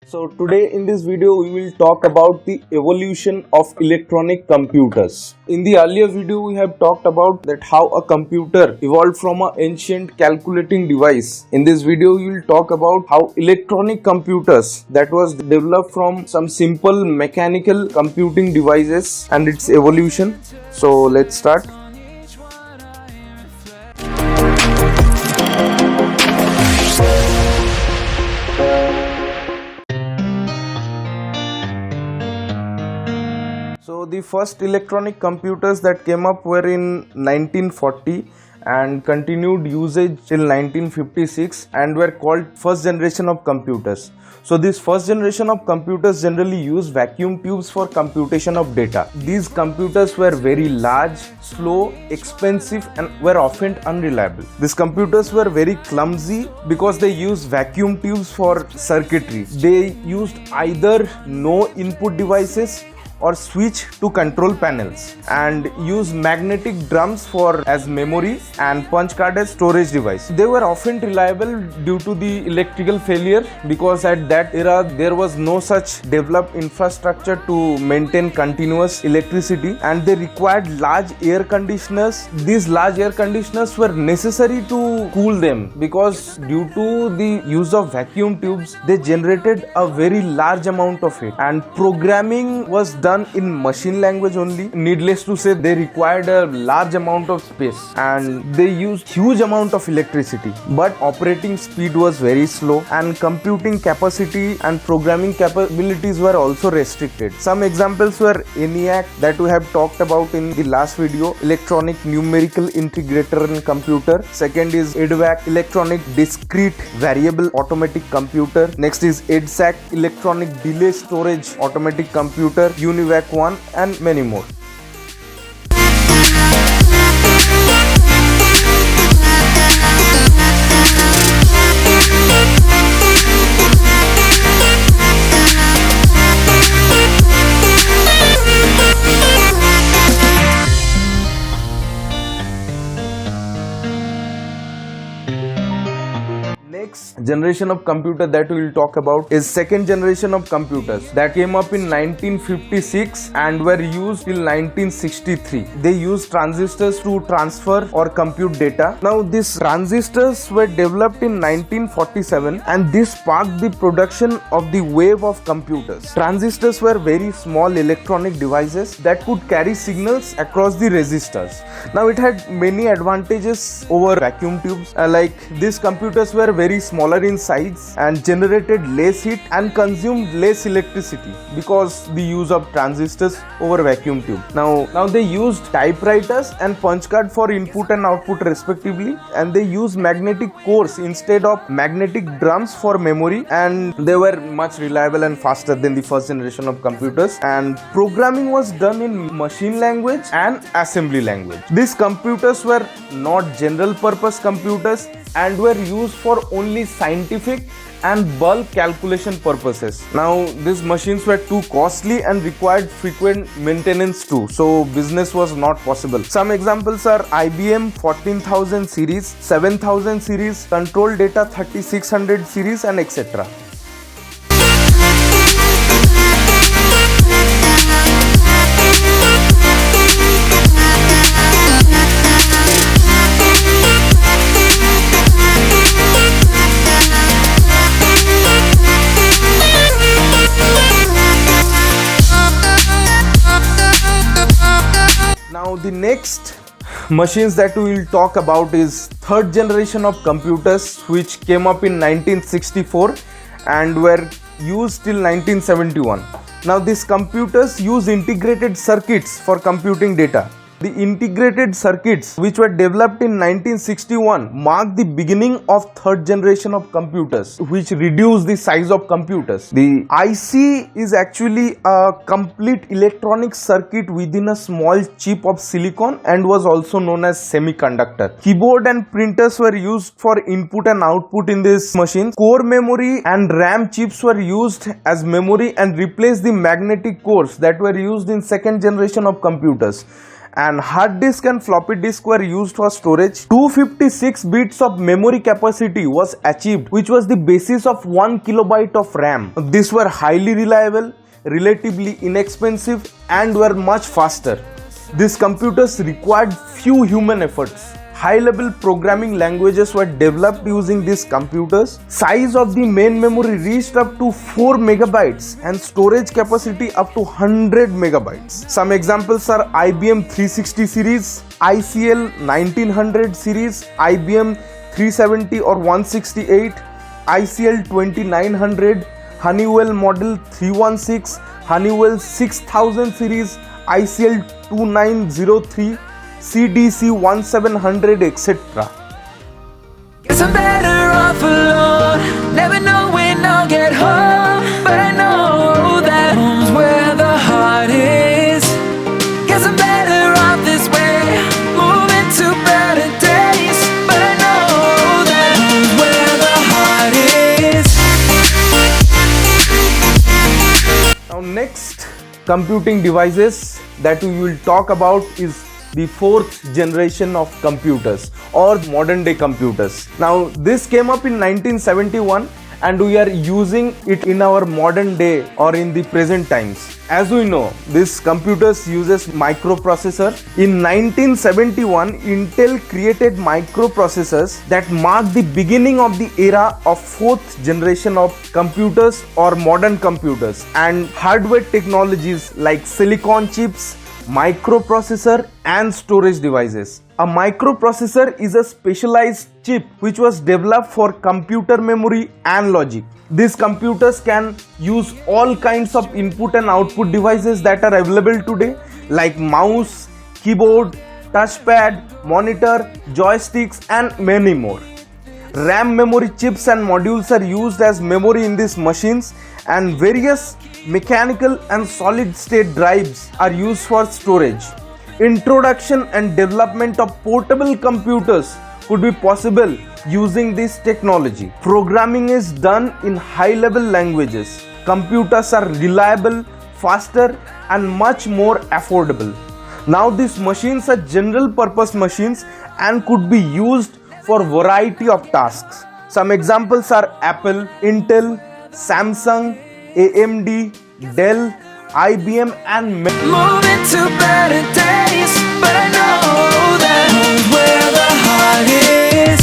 So today in this video we will talk about the evolution of electronic computers. In the earlier video we have talked about that how a computer evolved from an ancient calculating device. In this video we will talk about how electronic computers that was developed from some simple mechanical computing devices and its evolution. So let's start. So the first electronic computers that came up were in 1940 and continued usage till 1956 and were called first generation of computers. So this first generation of computers generally use vacuum tubes for computation of data. These computers were very large, slow, expensive and were often unreliable. These computers were very clumsy because they used vacuum tubes for circuitry. They used either no input devices or switch to control panels and use magnetic drums for as memory and punch card as storage device. They were often reliable due to the electrical failure because at that era there was no such developed infrastructure to maintain continuous electricity and they required large air conditioners. These large air conditioners were necessary to cool them because due to the use of vacuum tubes they generated a very large amount of heat and programming was done in machine language only. Needless to say, they required a large amount of space and they used huge amount of electricity. But operating speed was very slow and computing capacity and programming capabilities were also restricted. Some examples were ENIAC that we have talked about in the last video, electronic numerical integrator in computer. Second is EDVAC, electronic discrete variable automatic computer. Next is EDSAC, electronic delay storage automatic computer, UNIVAC 1 and many more. Next generation of computer that we will talk about is second generation of computers that came up in 1956 and were used till 1963. They used transistors to transfer or compute data. Now these transistors were developed in 1947 and this sparked the production of the wave of computers. Transistors were very small electronic devices that could carry signals across the resistors. Now it had many advantages over vacuum tubes like these computers were very smaller in size and generated less heat and consumed less electricity because the use of transistors over vacuum tube. Now they used typewriters and punch card for input and output respectively and they used magnetic cores instead of magnetic drums for memory and they were much reliable and faster than the first generation of computers and programming was done in machine language and assembly language. These computers were not general purpose computers and were used for only scientific and bulk calculation purposes. Now these machines were too costly and required frequent maintenance too, so business was not possible. Some examples are IBM 14000 series, 7000 series, control data 3600 series and etc. Now the next machines that we will talk about is third generation of computers which came up in 1964 and were used till 1971. Now these computers use integrated circuits for computing data. The integrated circuits which were developed in 1961 marked the beginning of third generation of computers which reduced the size of computers. The IC is actually a complete electronic circuit within a small chip of silicon and was also known as semiconductor. Keyboard and printers were used for input and output in this machine. Core memory and RAM chips were used as memory and replaced the magnetic cores that were used in second generation of computers. and hard disk and floppy disk were used for storage. 256 bits of memory capacity was achieved, which was the basis of 1 kilobyte of RAM. These were highly reliable, relatively inexpensive, and were much faster. These computers required few human efforts. High-level programming languages were developed using these computers. Size of the main memory reached up to 4 megabytes and storage capacity up to 100 megabytes. Some examples are IBM 360 series, ICL 1900 series, IBM 370 or 168, ICL 2900, Honeywell Model 316, Honeywell 6000 series, ICL 2903, CDC 1700, etc. Guess I'm better off alone, never know when I'll get home, but I know that home's where the heart is. Guess I'm better off this way, moving to better days, but I know that home's where the heart is. Now next computing devices that we will talk about is the fourth generation of computers or modern day computers. Now this came up in 1971 and we are using it in our modern day or in the present times. As we know, this computers uses microprocessor. In 1971, Intel created microprocessors that marked the beginning of the era of fourth generation of computers or modern computers, and hardware technologies like silicon chips, microprocessor and storage devices. A microprocessor is a specialized chip which was developed for computer memory and logic. These computers can use all kinds of input and output devices that are available today, like mouse, keyboard, touchpad, monitor, joysticks, and many more. RAM memory chips and modules are used as memory in these machines, and various mechanical and solid state drives are used for storage. Introduction and development of portable computers could be possible using this technology. Programming is done in high-level languages. Computers are reliable, faster, and much more affordable. Now these machines are general purpose machines and could be used for variety of tasks. Some examples are Apple, Intel, Samsung, AMD, Dell, IBM, and many. Moving to better days, but I know that home's where the heart is.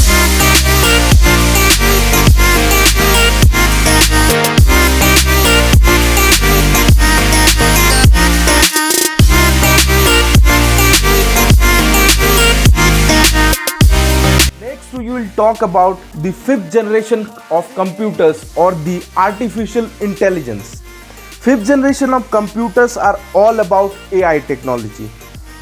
Next, we will talk about the fifth generation of computers or the artificial intelligence. Fifth generation of computers are all about AI technology.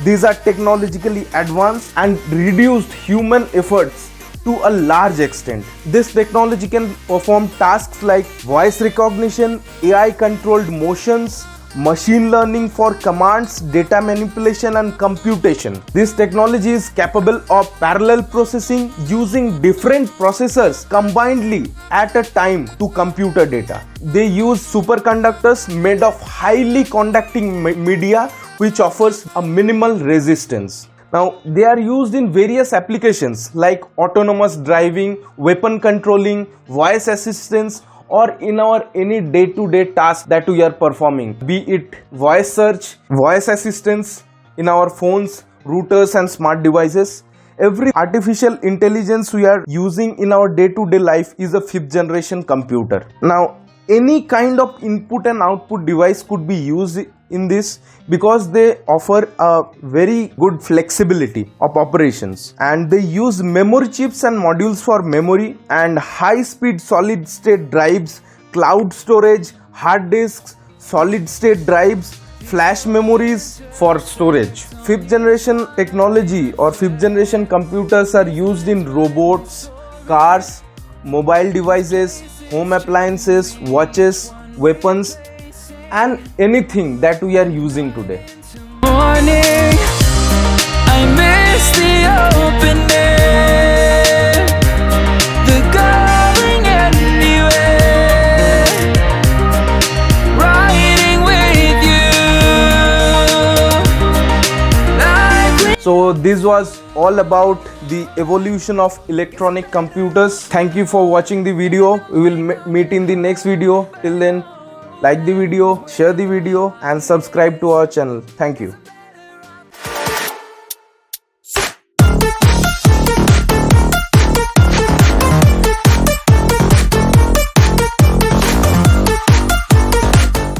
These are technologically advanced and reduced human efforts to a large extent. This technology can perform tasks like voice recognition, AI controlled motions, machine learning for commands, data manipulation, and computation. This technology is capable of parallel processing using different processors combinedly at a time to computer data. They use superconductors made of highly conducting media which offers a minimal resistance. Now, they are used in various applications like autonomous driving, weapon controlling, voice assistance, or in our any day-to-day task that we are performing, be it voice search, voice assistance in our phones, routers, and smart devices. Every artificial intelligence we are using in our day-to-day life is a fifth generation computer. Now, any kind of input and output device could be used in this because they offer a very good flexibility of operations, and they use memory chips and modules for memory, and high-speed solid state drives, cloud storage, hard disks, solid state drives, flash memories for storage. Fifth generation technology or fifth generation computers are used in robots, cars, mobile devices, home appliances, watches, weapons, and anything that we are using today. Morning, I miss the open air, the going anywhere, riding with you, life So this was all about the evolution of electronic computers. Thank you for watching the video. We will meet in the next video. Till then, like the video, share the video and subscribe to our channel. Thank you.